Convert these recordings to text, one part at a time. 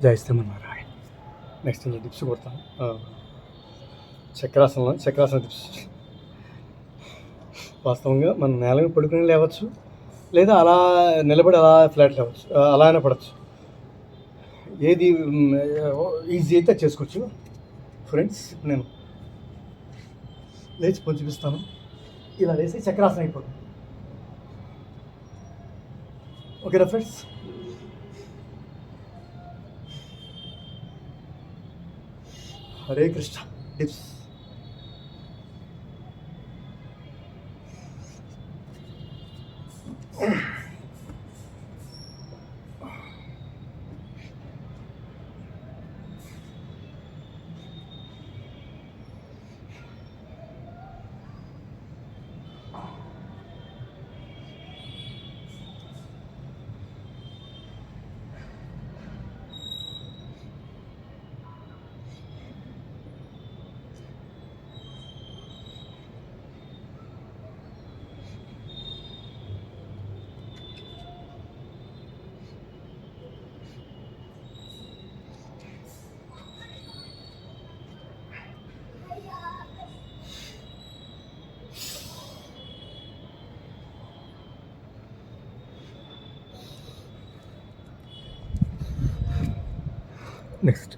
జయిస్తామన్నారు. Next ఇంకా dips కొడతాను. Chakrasana dips. వాస్తవంగా మనం నేల మీద పడుకుని లేవచ్చు, లేదా అలా నిలబడి అలా ఫ్లాట్ లేవచ్చు, అలా అయినా పడవచ్చు. ఏది ఈజీ అయితే చేసుకోవచ్చు. ఫ్రెండ్స్, నేను లేచి పొంచి చూపిస్తాను. ఇలా లేచి చక్రాసనం అయిపోతుంది. ఓకేనా friends? Hare Krishna. Dips. Next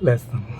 లేస్తాను.